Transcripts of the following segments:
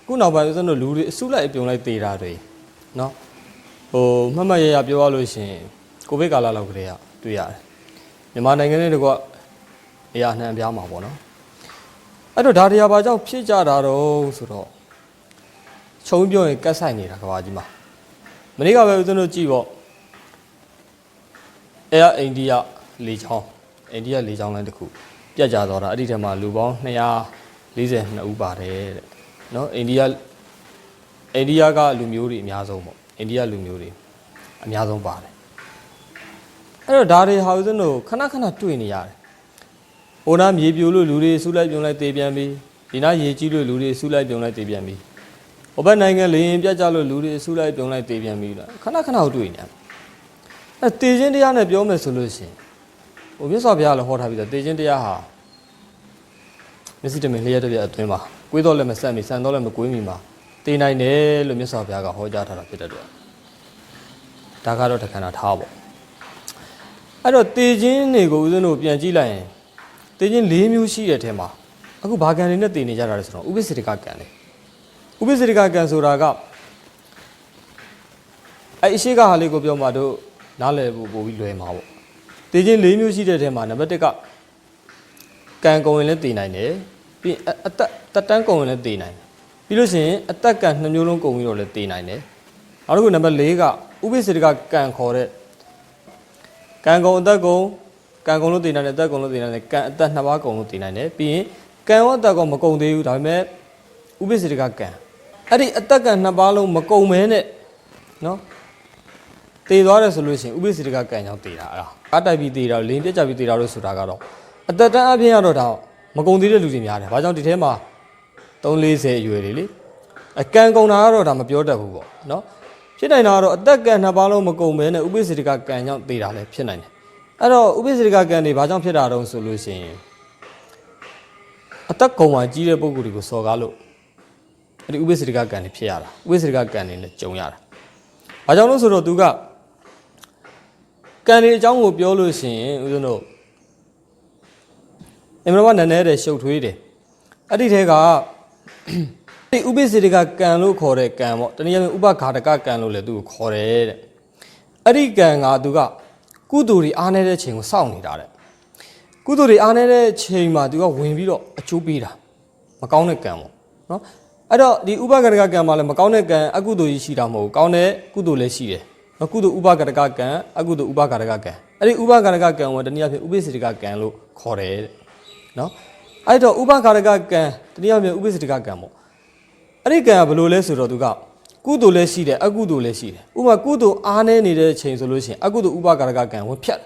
ခုနောက်ပိုင်းဦးဇင်းတို့လူတွေအစုလိုက်ပြုံလိုက်သေးတာတွေနော်မှတ်မှတ်ရပြောရလို့ရှိရင်ကိုဗစ်ကာလလောက်ကလေးကတွေ့ရတယ်မြန်မာနိုင်ငံနဲ့တကွနေရာနှံပြားမှာပေါ့နော်အဲ့တော့ဒါတရားဘာကြောင့်ဖြစ်ကြတာတော့ဆိုတော့ခြုံပြောရင်ကတ်ဆိုင်နေတာကဘာကြီးမှာမနေ့ကပဲဦးဇင်းတို့ကြည့်ပေါ့အိန္ဒိယလေချောင်းလိုင်းတစ်ခုပြတ်ကျသွားတာအဲ့ဒီထဲမှာလူပေါင်း242ဦးပါတယ်တဲ့နော်အိန္ဒိယကလူမျိုးတွေအများဆုံးပေါ့အိန္ဒိယလူမျိုးတွေအများဆုံးပါတယ်အဲ့တော့ဒါတွေဟာဦးဇင်းတို့ခဏခဏတွေ့နေရတယ်ဟိုနားမြေပြိုလို့လူတွေဆူလိုက်ပြုံလိုက်တေးပြန်ပြီဒီနားရေကြီးလို့လူတွေဆူလိုက်ပြုံလိုက်တေးပြန်ပြီဟိုဘက်နိုင်ငံလေရင်ပြတ်ကျလို့လူတွေဆူလိုက်ပြုံလိုက်တေးပြန်ပြီလားခဏခဏတွေ့နေရတယ်အဲ့တေးချင်းတရားနဲ့ပြောမယ်ဆိုလို့ရှိရင်ဟိုမြတ်စွာဘုရားလည်းဟောထားပြီးတော့တေးချင်းတရားဟာမျက်စိတမင်လျှက်တစ်ပြက်အတွင်းမှာကွေးတော့လည်းမဆက်မီဆန်တော့လည်းမကွေးမီမှာတေးနိုင်တယ်လို့မြတ်စွာဘုရားကဟောကြားထားတာဖြစ်တဲ့အတွက်ဒါကတော့တခဏထားပေါ့အဲ့တော့တေးချင်းတွေကိုဦးဇင်းတို့ပြန်ကြည့်လိုက်ရင်တေးချင်း၄မျိုးရှိတဲ့အထက်မှာအခုဘာကံတွေနဲ့တေးနေကြတာလဲဆိုတော့ဥပိ္ပစေတကကံလေဥပိ္ပစေတကကံဆိုတာကအဲ့အရှိကဟာလေးကိုပြောမှတို့နားလည်ဖို့ပို့ပြီးလွယ်မှာပေါ့တေးချင်း၄မျိုးရှိတဲ့အထက်မှာနံပါတ်1ကကံကုန်ရင်လည်းတေးနိုင်တယ်ပြီးအသက်တန်းကုန်ရင်လည်းတေးနိုင်တယ်ပြီးလို့ရှိရင်အသက်ကံ2မျိုးလုံးကုန်ပြီးတော့လည်းတေးနိုင်တယ်နောက်တစ်ခုနံပါတ်4ကဥပိ္ပစေတကကံခေါ်တဲ့ကံကုန်အသက်ကုန်ကံကုန်လို့တည်နိုင်တယ်အသက်ကုန်လို့တည်နိုင်တယ်ကံအသက်2ပါးကုန်လို့တည်နိုင်တယ်ပြီးရင်ကံရောအသက်ကုန်မကုန်သေးဘူးဒါပေမဲ့ဥပိ္ပစေတကကံအဲ့ဒီအသက်ကံ2ပါးလုံးမကုန်မဲနဲ့နော်တည်သွားတယ်ဆိုလို့ရှိရင်ဥပိ္ပစေတကကံကြောင့်တည်တာအဲ့ဒါအတိုက်ပြီးတည်တာလင်းပြက်ကြပြီးတည်တာလို့ဆိုတာကတော့အသက်တန်းအပြင်ကတော့ဒါမကုန်သေးတဲ့လူတွေများတယ်ဘာကြောင့်ဒီထဲမှာ340အရွယ်တွေလေအကံကုန်တာကတော့ဒါမပြောတတ်ဘူးပေါ့နော်ဖြစ်နိုင်တာကတော့အသက်ကံ2ပါးလုံးမကုန်မဲနဲ့ဥပိ္ပစေတကကံကြောင့်တည်တာလည်းဖြစ်နိုင်တယ်အဲ့တော့ဥပိ္ပစေတကကံတွေဘာကြောင့်ဖြစ်တာတုံးဆိုလို့ရှိရင်အသက်ကုန်မှကြီးတဲ့ပုံကိုယ်တွေကိုစော်ကားလို့အဲ့ဒီဥပိ္ပစေတကကံတွေဖြစ်ရတာဥပိ္ပစေတကကံတွေလည်းကြုံရတာဘာကြောင့်လို့ဆိုတော့သူကကံတွေအကြောင်းကိုပြောလို့ရှိရင်ဦးဇင်းတို့အမှန်တော့နည်းနည်းတဲ့ရှုပ်ထွေးတယ်အဲ့ဒီထဲကဒီဥပိ္ပစေတကကံလို့ခေါ်တဲ့ကံပေါ့တနည်းအားဖြင့်ဥပဃာတကကံလို့လည်းသူ့ကိုခေါ်တယ်တဲ့အဲ့ဒီကံကသူကကုသိုလ်တွေအားနေတဲ့ချိန်ကိုစောင့်နေတာတဲ့ကုသိုလ်တွေအားနေတဲ့ချိန်မှာသူကဝင်ပြီးတော့အကျိုးပေးတာမကောင်းတဲ့ကံပေါ့နော်အဲ့တော့ဒီဥပဃာတကကံမှာလည်းမကောင်းတဲ့ကံအကုသိုလ်ကြီးရှိတာမဟုတ်ဘူးကောင်းတဲ့ကုသိုလ်လည်းရှိတယ်နော်ကုသိုလ်ဥပဃာတကကံအကုသိုလ်ဥပဃာတကကံအဲ့ဒီဥပဃာတကကံကိုတနည်းအားဖြင့်ဥပိ္ပစေတကကံလို့ခေါ်တယ်တဲ့နော်အဲ့တော့ဥပဃာတကကံတနည်းအားဖြင့်ဥပိ္ပစေတကကံပေါ့အဲ့ဒီကံကဘယ်လိုလဲဆိုတော့သူကကုသိုလ်လည်းရှိတယ်အကုသိုလ်လည်းရှိတယ်ဥပမာကုသိုလ်အားနည်းနေတဲ့ချိန်ဆိုလို့ရှိရင်အကုသိုလ်ဥပဃာတကကံဝင်ဖြတ်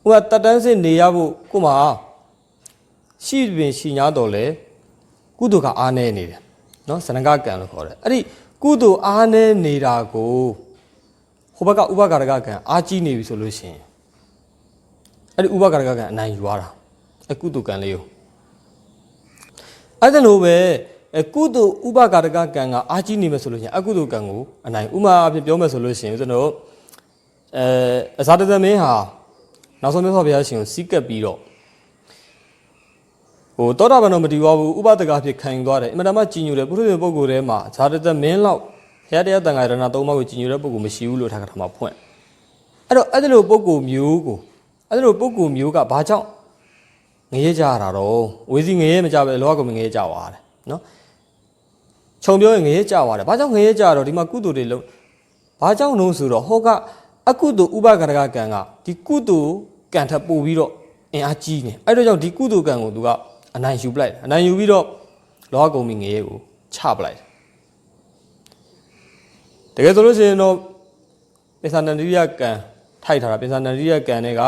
ဥပမာတတန်းစစ်နေရဖို့ကိုမှရှိပင်ရှိညာတော်လဲကုသိုလ်ကအားနည်းနေတယ်နော်ဇနကကံလို့ခေါ်တယ်အဲ့ဒီကုသိုလ်အားနည်းနေတာကိုဟိုဘက်ကဥပဃာတကကံအားကြီးနေပြီဆိုလို့ရှိရင်အဲ့ဒီဥပဃာတကကံအနိုင်ယူရတာအကုသိုလ်ကံလေးကိုအဲ့ဒါလိုပဲကုသိုလ်ဥပဃာတကကံကအားကြီးနေမယ်ဆိုလို့ရှိရင်အကုသိုလ်ကံကိုအနိုင်ဥမာအဖြစ်ပြောမယ်ဆိုလို့ရှိရင်ကျွန်တော်အဇာတသမင်းဟာနောက်ဆုံးမြတ်စွာဘုရားရှင်ကိုစီးကပ်ပြီးတော့ဟိုတောတာပန်တော်မတည်သွားဘူးဥပဒကအဖြစ်ခံယူသွားတယ်အမှန်တမ်းကြည်ညိုတယ်ပုရိသေပုဂ္ဂိုလ်ထဲမှာဇာတသမင်းလောက်ဘုရားတရားတန်ခါရဏ3ပါးကိုကြည်ညိုတဲ့ပုဂ္ဂိုလ်မရှိဘူးလို့ထာကထာမှာဖွင့်အဲ့တော့အဲ့ဒီလိုပုဂ္ဂိုလ်မျိုးကိုအဲ့ဒီလိုပုဂ္ဂိုလ်မျိုးကဘာကြောင့်ငရဲကြရတာတော့ဝေစီငရဲမကြပဲလောကကိုငရဲကြသွားတယ်နော်ခြုံပြောရင်ငရဲကြသွားတယ်ဘာကြောင့်ငရဲကြတော့ဒီမှာကုသိုလ်တွေလုံးဘာကြောင့်လို့ဆိုတော့ဟောကအကုသိုလ်ဥပဃာတကကံကဒီကုသိုလ်ကံထပ်ပို့ပြီးတော့အင်အားကြီးနေအဲ့တော့ကြောင့်ဒီကုသိုလ်ကံကိုသူကအနိုင်ယူပလိုက်အနိုင်ယူပြီးတော့လောကကုန်ငရဲကိုချပလိုက်တကယ်ဆိုလို့ရှိရင်တော့ပိဿာနန္ဒိယကံထိုက်ထားတာပိဿာနန္ဒိယကံတွေက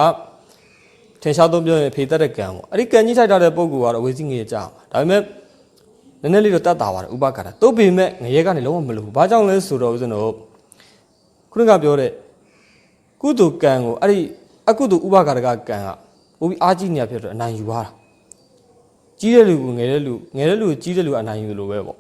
ထင်ရှားသုံးပြောရင်ဖေတတ်တဲ့ကံပေါ့အဲ့ဒီကံကြီးထိုက်ထားတဲ့ပုဂ္ဂိုလ်ကတော့ဝေစီငရဲကြမှာဒါပေမဲ့နည်းနည်းလေးတော့တတ်တာပါတယ်ဥပဃာတသို့ပေမဲ့ငရဲကနေလုံးဝမလို့ဘာကြောင့်လဲဆိုတော့ဦးဇင်းတို့ခုနကပြောတဲ့ကုသိုလ်ကံကိုအဲ့ဒီအကုသိုလ်ဥပဃာတကကံကပိုပြီးအားကြီးနေရဖြစ်တော့အနိုင်ယူရတာကြီးတဲ့လူကိုငယ်တဲ့လူကြီးတဲ့လူအနိုင်ယူလို့ပဲပေါ့